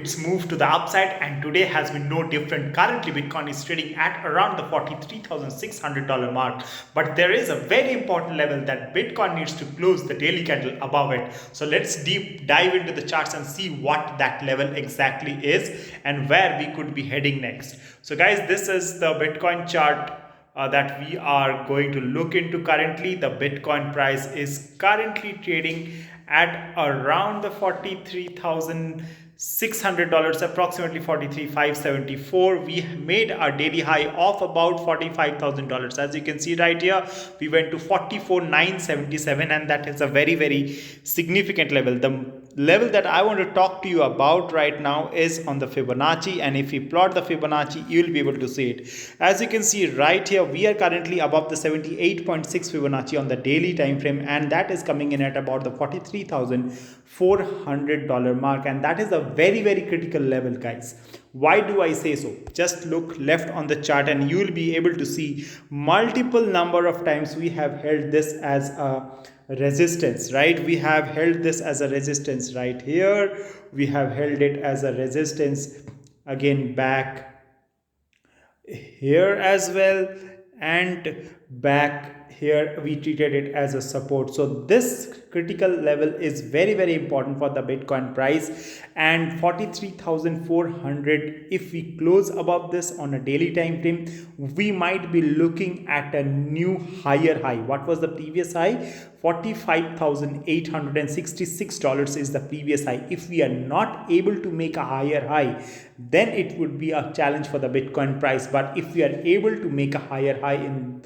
It's moved to the upside and today has been no different. Currently, Bitcoin is trading at around the $43,600 mark. But there is a very important level that Bitcoin needs to close the daily candle above it. So let's deep dive into the charts and see what that level exactly is and where we could be heading next. So guys, this is the Bitcoin chart that we are going to look into currently. The Bitcoin price is currently trading at around the $43,600, approximately 43,574. We made our daily high of about $45,000. As you can see right here, we went to 44,977, and that is a very significant level. The level that I want to talk to you about right now is on the Fibonacci, and if we plot the Fibonacci, you will be able to see it. As you can see right here, we are currently above the 78.6 Fibonacci on the daily time frame, and that is coming in at about the $43,400 mark, and that is a very critical level, guys. Why do I say so? Just look left on the chart and you will be able to see multiple number of times we have held this as a resistance, right? We have held this as a resistance right here. We have held it as a resistance again back here as well, and back here we treated it as a support. So this critical level is very important for the Bitcoin price, and 43,400, if we close above this on a daily time frame, we might be looking at a new higher high. What was the previous high? $45,866 is the previous high. If we are not able to make a higher high, then it would be a challenge for the Bitcoin price. But if we are able to make a higher high in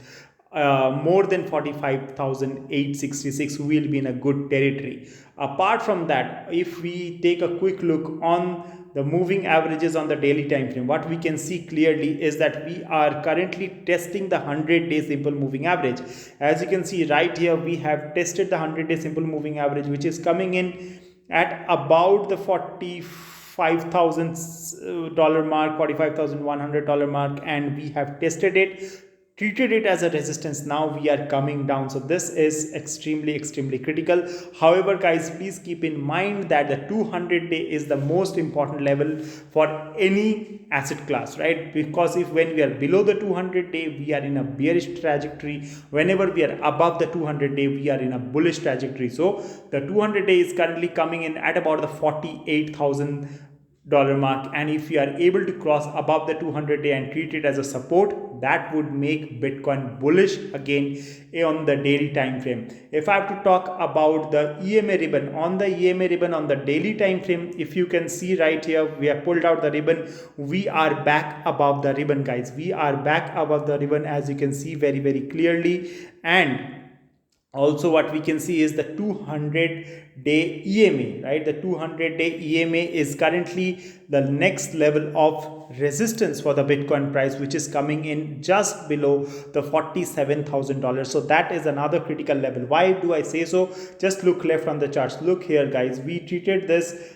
more than 45,866, we will be in a good territory. Apart from that, if we take a quick look on the moving averages on the daily time frame, what we can see clearly is that we are currently testing the 100-day simple moving average. As you can see right here, we have tested the 100-day simple moving average, which is coming in at about the $45,000 mark, $45,100 mark, and we have tested it, treated it as a resistance. Now we are coming down. So this is extremely critical. However, guys, please keep in mind that the 200-day is the most important level for any asset class, right? Because if when we are below the 200-day, we are in a bearish trajectory. Whenever we are above the 200-day, we are in a bullish trajectory. So the 200-day is currently coming in at about the 48,000 mark, and if we are able to cross above the 200-day and treat it as a support, that would make Bitcoin bullish again on the daily time frame. If I have to talk about the EMA ribbon, on the EMA ribbon on the daily time frame, if you can see right here, we have pulled out the ribbon. We are back above the ribbon, guys. We are back above the ribbon, as you can see very clearly. And also what we can see is the 200-day EMA, right? The 200-day EMA is currently the next level of resistance for the Bitcoin price, which is coming in just below the $47,000. So that is another critical level. Why do I say so? Just look left on the charts. Look here, guys. We treated this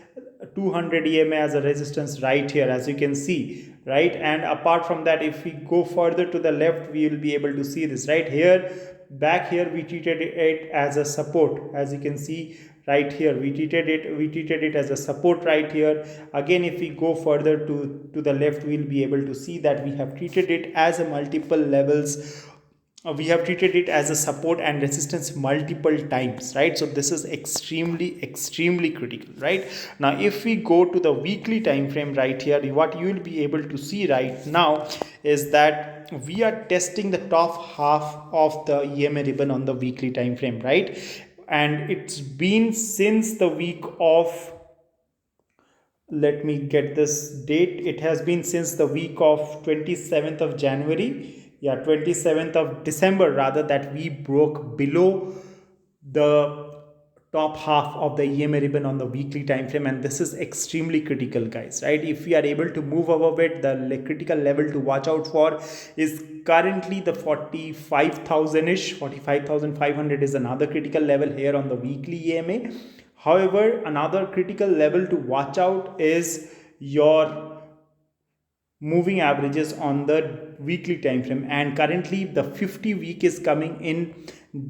200 EMA as a resistance right here, as you can see, right? And apart from that, if we go further to the left, we will be able to see this right here. Back here we treated it as a support, as you can see right here. We treated it as a support right here. Again, if we go further to the left, we'll be able to see that we have treated it as a multiple levels. We have treated it as a support and resistance multiple times, right? So this is extremely critical, right? Now if we go to the weekly time frame right here, what you will be able to see right now is that we are testing the top half of the EMA ribbon on the weekly time frame, right? And it's been since the week of, let me get this date, it has been since the week of 27th of January, 27th of December rather, that we broke below the top half of the EMA ribbon on the weekly time frame, and this is extremely critical, guys, right? If we are able to move above it, the critical level to watch out for is currently the 45,000-ish. 45,500 is another critical level here on the weekly EMA. However, another critical level to watch out is your moving averages on the weekly time frame, and currently the 50 week is coming in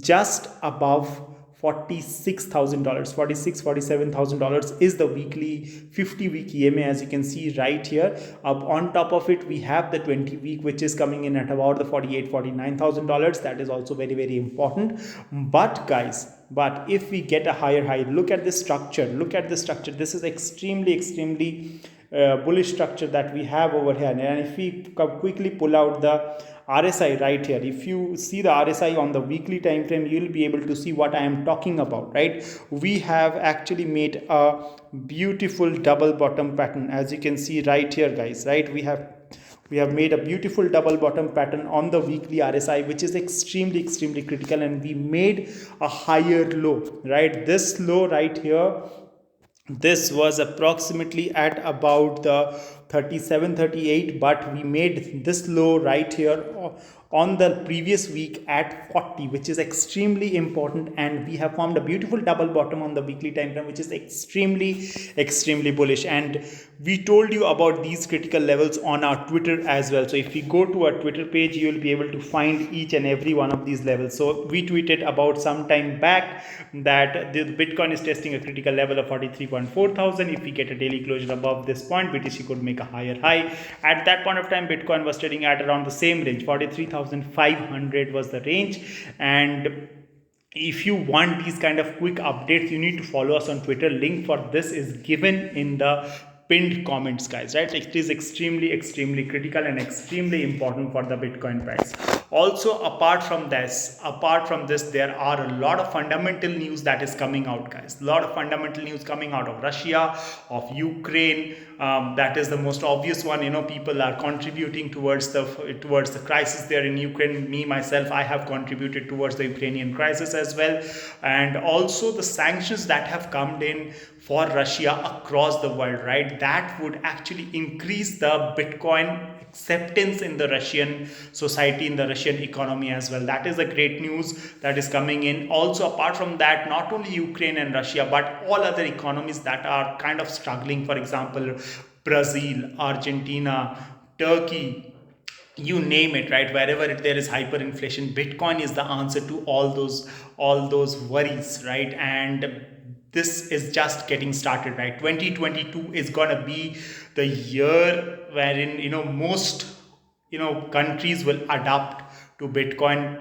just above $46,000, 46, $47,000 is the weekly 50-week EMA, as you can see right here. Up on top of it, we have the 20-week, which is coming in at about the $48, $49,000. That is also very, very important. But guys, but if we get a higher high, look at this structure, look at this structure. This is extremely bullish structure that we have over here. And if we quickly pull out the RSI right here, if you see the RSI on the weekly time frame, you will be able to see what I am talking about, right? We have actually made a beautiful double bottom pattern, as you can see right here, guys, right? We have made a beautiful double bottom pattern on the weekly RSI, which is extremely critical, and we made a higher low, right? This low right here, this was approximately at about the 37, 38, but we made this low right here on the previous week at 40, which is extremely important, and we have formed a beautiful double bottom on the weekly time frame, which is extremely bullish. And we told you about these critical levels on our Twitter as well. So if we go to our Twitter page, you will be able to find each and every one of these levels. So we tweeted about some time back that the Bitcoin is testing a critical level of 43.4 thousand. If we get a daily closure above this point, BTC could make a higher high. At that point of time, Bitcoin was trading at around the same range, 43,500 was the range. And if you want these kind of quick updates, you need to follow us on Twitter. Link for this is given in the pinned comments, guys, right? It is extremely critical and extremely important for the Bitcoin price. Also, apart from this, there are a lot of fundamental news that is coming out, guys. A lot of fundamental news coming out of Russia, of Ukraine. That is the most obvious one. People are contributing towards the crisis there in Ukraine. Me myself, I have contributed towards the Ukrainian crisis as well, and also the sanctions that have come in for Russia across the world, right? That would actually increase the Bitcoin acceptance in the Russian society, in the Russian economy as well. That is a great news that is coming in. Also, apart from that, not only Ukraine and Russia, but all other economies that are kind of struggling, for example, Brazil, Argentina, Turkey, you name it, right? Wherever there is hyperinflation, Bitcoin is the answer to all those worries, right? And this is just getting started, right? 2022 is gonna be the year wherein most countries will adapt to Bitcoin.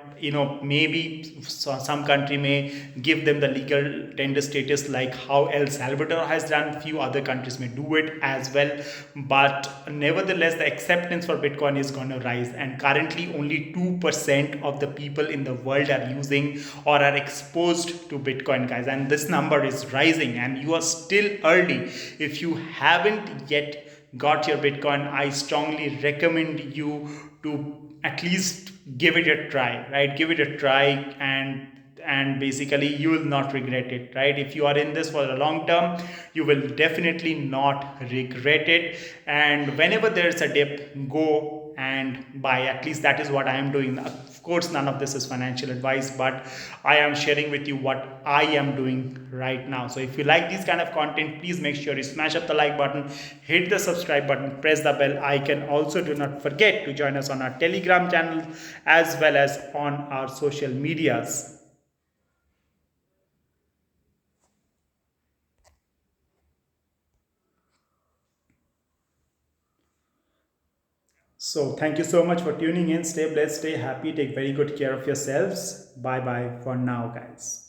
Maybe some country may give them the legal tender status, like how El Salvador has done. Few other countries may do it as well, but nevertheless the acceptance for Bitcoin is going to rise, and currently only 2% of the people in the world are using or are exposed to Bitcoin, guys, and this number is rising, and you are still early. If you haven't yet got your Bitcoin, I strongly recommend you to at least give it a try, right? Give it a try, and basically you will not regret it, right? If you are in this for a long term, you will definitely not regret it. And whenever there's a dip, go and buy. At least that is what I am doing. Of course, none of this is financial advice, but I am sharing with you what I am doing right now. So if you like this kind of content, please make sure you smash up the like button, hit the subscribe button, press the bell icon. Also, do not forget to join us on our Telegram channel as well as on our social medias. So thank you so much for tuning in. Stay blessed, stay happy, take very good care of yourselves. Bye bye for now, guys.